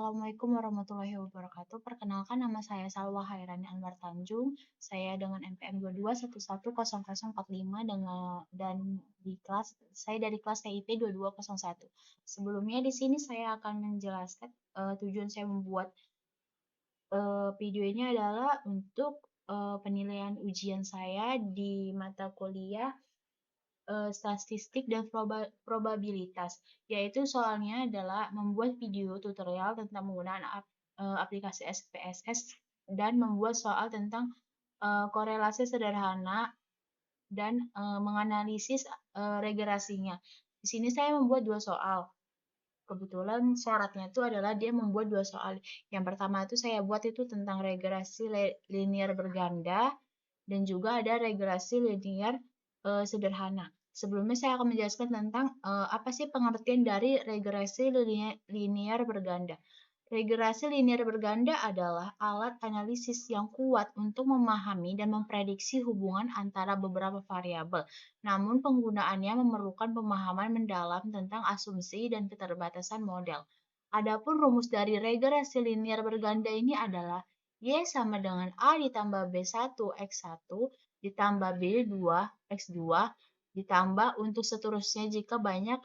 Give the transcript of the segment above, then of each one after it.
Assalamualaikum warahmatullahi wabarakatuh. Perkenalkan nama saya Salwa Hairani Anwar Tanjung. Saya dengan NPM 22110045 dan di kelas saya dari kelas TIP 2201. Sebelumnya di sini saya akan menjelaskan tujuan saya membuat video ini adalah untuk penilaian ujian saya di mata kuliah statistik dan probabilitas, yaitu soalnya adalah membuat video tutorial tentang penggunaan aplikasi SPSS dan membuat soal tentang korelasi sederhana dan menganalisis regresinya. Di sini saya membuat dua soal. Kebetulan syaratnya itu adalah dia membuat dua soal. Yang pertama itu saya buat itu tentang regresi linear berganda dan juga ada regresi linear sederhana. Sebelumnya saya akan menjelaskan tentang apa sih pengertian dari regresi linear berganda. Regresi linear berganda adalah alat analisis yang kuat untuk memahami dan memprediksi hubungan antara beberapa variabel. Namun penggunaannya memerlukan pemahaman mendalam tentang asumsi dan keterbatasan model. Adapun rumus dari regresi linear berganda ini adalah Y sama dengan A ditambah B1 X1 ditambah B2 X2 ditambah untuk seterusnya jika banyak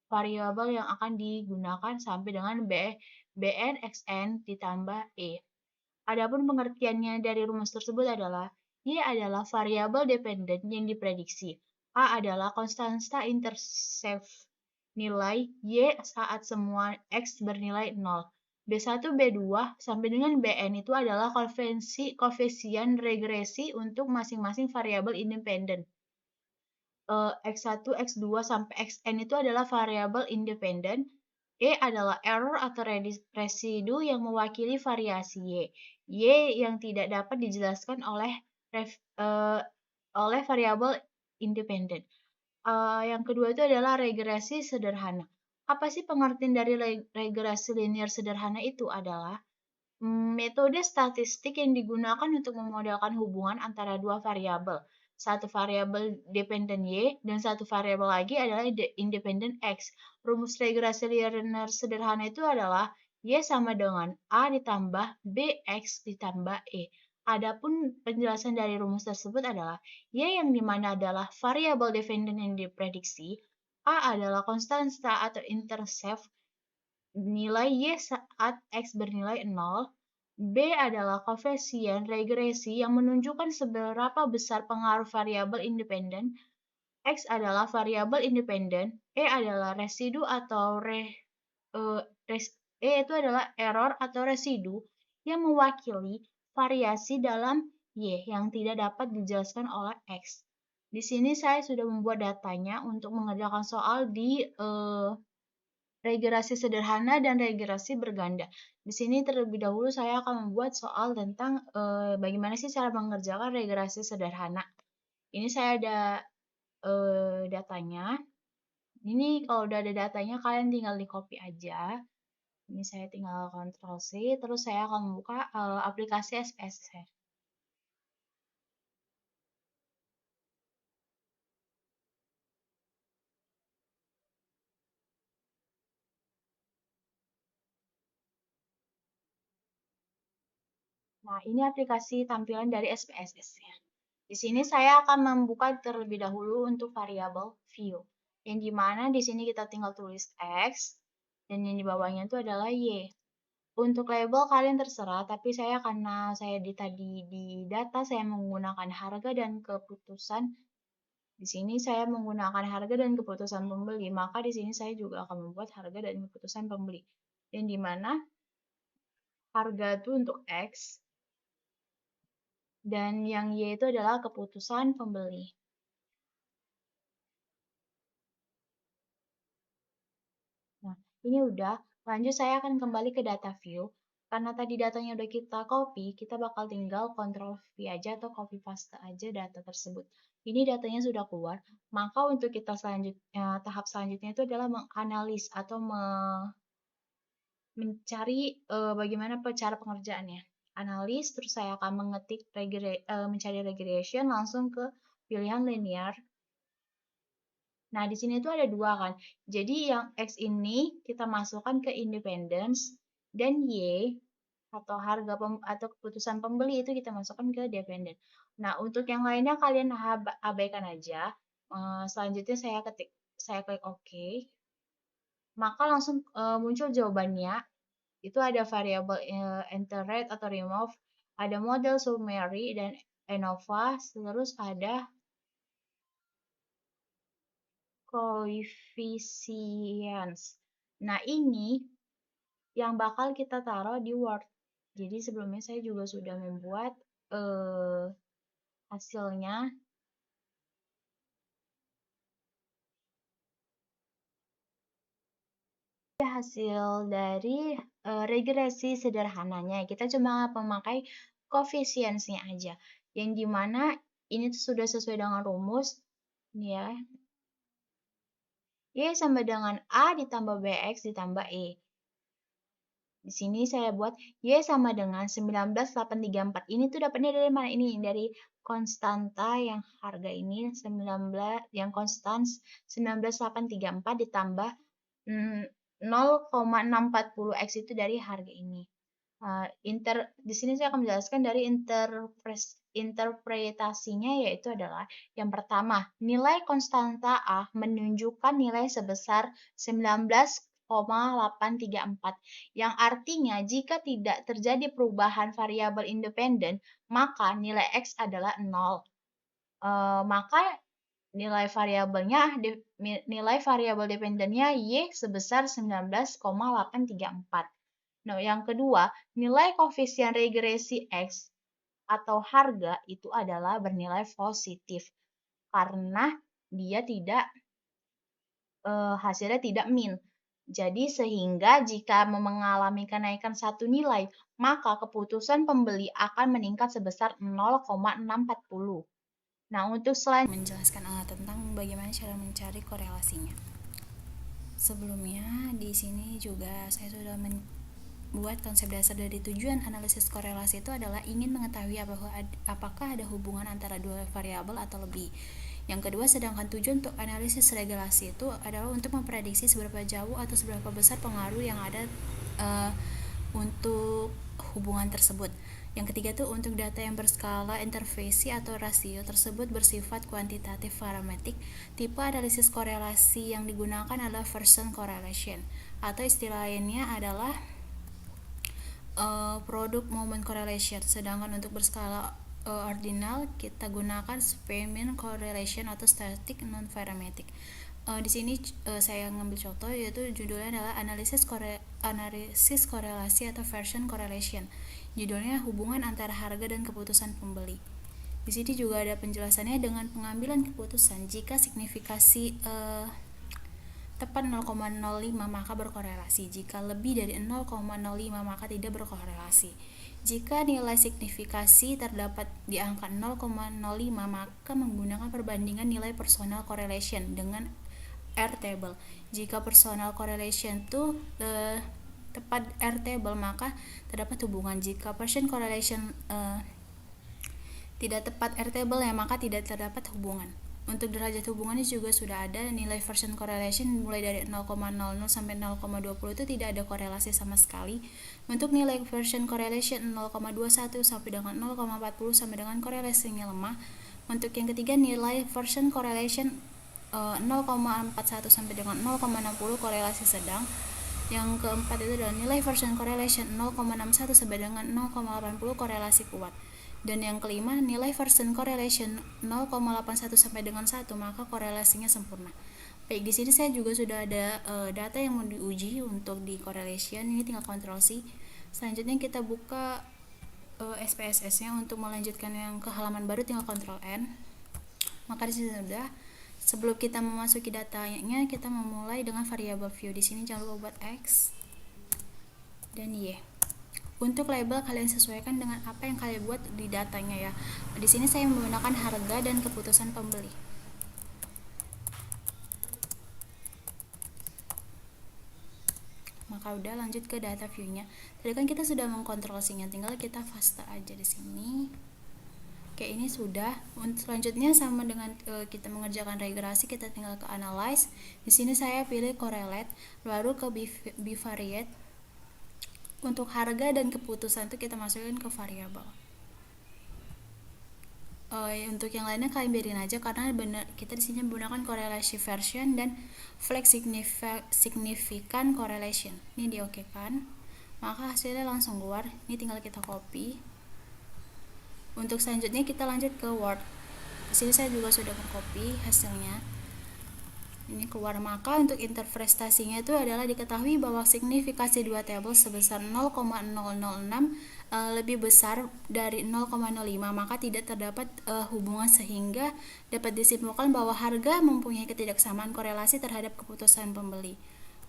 variabel yang akan digunakan sampai dengan Bn Xn ditambah E. Adapun pengertiannya dari rumus tersebut adalah Y adalah variabel dependen yang diprediksi. A adalah konstanta intercept nilai Y saat semua X bernilai 0. B1, B2, sampai dengan Bn itu adalah koefisien regresi untuk masing-masing variabel independen. X1, X2, sampai Xn itu adalah variabel independen. E adalah error atau residu yang mewakili variasi Y. Y yang tidak dapat dijelaskan oleh variabel independen. Yang kedua itu adalah regresi sederhana. Apa sih pengertian dari regresi linear sederhana itu adalah metode statistik yang digunakan untuk memodelkan hubungan antara dua variabel. Satu variabel dependen Y dan satu variabel lagi adalah independen X. Rumus regresi linear sederhana itu adalah Y sama dengan A ditambah BX ditambah E. Adapun penjelasan dari rumus tersebut adalah Y yang dimana adalah variabel dependen yang diprediksi, A adalah konstanta atau intercept nilai Y saat X bernilai 0, B adalah koefisien regresi yang menunjukkan seberapa besar pengaruh variabel independen, X adalah variabel independen, E adalah residu atau E itu adalah error atau residu yang mewakili variasi dalam Y yang tidak dapat dijelaskan oleh X. Di sini saya sudah membuat datanya untuk mengerjakan soal di regresi sederhana dan regresi berganda. Di sini terlebih dahulu saya akan membuat soal tentang bagaimana sih cara mengerjakan regresi sederhana. Ini saya ada datanya. Ini kalau udah ada datanya kalian tinggal di copy aja. Ini saya tinggal Ctrl C, terus saya akan membuka aplikasi SPSS. Nah, ini aplikasi tampilan dari SPSS ya. Di sini saya akan membuka terlebih dahulu untuk variabel view. Yang dimana di sini kita tinggal tulis X, dan yang di bawahnya itu adalah Y. Untuk label kalian terserah, tapi saya karena saya tadi di data saya menggunakan harga dan keputusan. Di sini saya menggunakan harga dan keputusan pembeli, maka di sini saya juga akan membuat harga dan keputusan pembeli. Yang dimana harga itu untuk X, dan yang Y itu adalah keputusan pembeli. Nah, ini udah. Lanjut saya akan kembali ke data view. Karena tadi datanya udah kita copy, kita bakal tinggal Ctrl V aja atau copy paste aja data tersebut. Ini datanya sudah keluar. Maka untuk kita tahap selanjutnya itu adalah menganalisis atau mencari bagaimana cara pengerjaannya. Analis, terus saya akan mengetik mencari regression langsung ke pilihan linear. Nah, di sini tuh ada dua kan. Jadi yang X ini kita masukkan ke independence dan Y atau harga atau keputusan pembeli itu kita masukkan ke dependent. Nah, untuk yang lainnya kalian abaikan aja. Selanjutnya saya klik OK. Maka langsung muncul jawabannya. Itu ada variabel enter rate atau remove, ada model summary dan ANOVA, terus ada coefficients. Nah, ini yang bakal kita taruh di Word. Jadi sebelumnya saya juga sudah membuat hasilnya. Hasil dari regresi sederhananya. Kita cuma memakai koefisiennya aja. Yang dimana ini sudah sesuai dengan rumus. Ini ya. Y sama dengan A ditambah BX ditambah E. Di sini saya buat Y sama dengan 19.834. Ini tuh dapatnya dari mana? Ini dari konstanta yang harga ini 19 yang konstan 19.834 ditambah 0,640 X itu dari harga ini. Di sini saya akan menjelaskan dari interpretasinya, yaitu adalah yang pertama, nilai konstanta A menunjukkan nilai sebesar 19,834, yang artinya jika tidak terjadi perubahan variabel independen, maka nilai X adalah 0. Maka nilai variabel dependennya Y sebesar 19,834. Nah, yang kedua, nilai koefisien regresi X atau harga itu adalah bernilai positif karena dia tidak hasilnya tidak min. Jadi sehingga jika mengalami kenaikan satu nilai, maka keputusan pembeli akan meningkat sebesar 0,640. Nah, untuk selanjutnya menjelaskan tentang bagaimana cara mencari korelasinya. Sebelumnya di sini juga saya sudah buat konsep dasar dari tujuan analisis korelasi itu adalah ingin mengetahui apakah ada hubungan antara dua variabel atau lebih. Yang kedua, sedangkan tujuan untuk analisis regresi itu adalah untuk memprediksi seberapa jauh atau seberapa besar pengaruh yang ada untuk hubungan tersebut. Yang ketiga itu untuk data yang berskala intervensi atau rasio tersebut bersifat kuantitatif parametrik. Tipe analisis korelasi yang digunakan adalah Pearson correlation, atau istilah lainnya adalah product moment correlation. Sedangkan untuk berskala ordinal kita gunakan Spearman correlation atau static non-parametric. Di sini saya ngambil contoh, yaitu judulnya adalah analisis korelasi atau Pearson correlation. Judulnya hubungan antara harga dan keputusan pembeli. Di sini juga ada penjelasannya dengan pengambilan keputusan jika signifikasi tepat 0,05 maka berkorelasi. Jika lebih dari 0,05 maka tidak berkorelasi. Jika nilai signifikasi terdapat di angka 0,05 maka menggunakan perbandingan nilai personal correlation dengan R-table. Jika personal correlation itu tepat R-table maka terdapat hubungan. Jika Pearson correlation tidak tepat R-table ya maka tidak terdapat hubungan. Untuk derajat hubungannya juga sudah ada. Nilai Pearson correlation mulai dari 0,00 sampai 0,20 itu tidak ada korelasi sama sekali. Untuk nilai Pearson correlation 0,21 sampai dengan 0,40 sampai dengan korelasinya lemah. Untuk yang ketiga nilai Pearson correlation 0,41 sampai dengan 0,60 korelasi sedang. Yang keempat itu adalah nilai Pearson correlation 0,61 sampai dengan 0,80 korelasi kuat. Dan yang kelima, nilai Pearson correlation 0,81 sampai dengan 1, maka korelasinya sempurna. Baik, di sini saya juga sudah ada data yang mau diuji untuk di correlation. Ini tinggal Ctrl C. Selanjutnya kita buka SPSS-nya. Untuk melanjutkan yang ke halaman baru tinggal Ctrl N. Maka di sini sudah. Sebelum kita memasuki datanya, kita memulai dengan variabel view. Di sini jangan lupa buat X dan Y. Untuk label kalian sesuaikan dengan apa yang kalian buat di datanya ya. Di sini saya menggunakan harga dan keputusan pembeli. Maka udah lanjut ke data view-nya. Tadi kan kita sudah mengkontrol tinggal kita paste aja di sini. Oke, ini sudah. Untuk selanjutnya sama dengan kita mengerjakan regresi, kita tinggal ke analyze. Di sini saya pilih correlate, baru ke bivariate. Untuk harga dan keputusan itu kita masukin ke variabel. Untuk yang lainnya kalian biarin aja karena benar kita di sini menggunakan correlation version dan flex significant correlation. Ini diokekan, maka hasilnya langsung keluar. Ini tinggal kita copy. Untuk selanjutnya kita lanjut ke Word. Di sini saya juga sudah mengcopy hasilnya. Ini keluar, maka untuk interpretasinya itu adalah diketahui bahwa signifikasi dua tabel sebesar 0,006 lebih besar dari 0,05, maka tidak terdapat hubungan sehingga dapat disimpulkan bahwa harga mempunyai ketidaksamaan korelasi terhadap keputusan pembeli.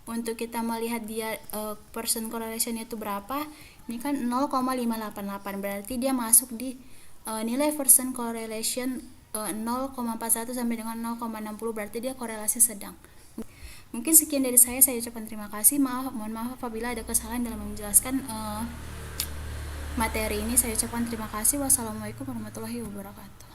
Untuk kita melihat dia percent correlation itu berapa, ini kan 0,588, berarti dia masuk di nilai percent correlation 0,41 sampai dengan 0,60, berarti dia korelasi sedang. Mungkin sekian dari saya ucapkan terima kasih. Mohon maaf apabila ada kesalahan dalam menjelaskan materi ini. Saya ucapkan terima kasih. Wassalamualaikum warahmatullahi wabarakatuh.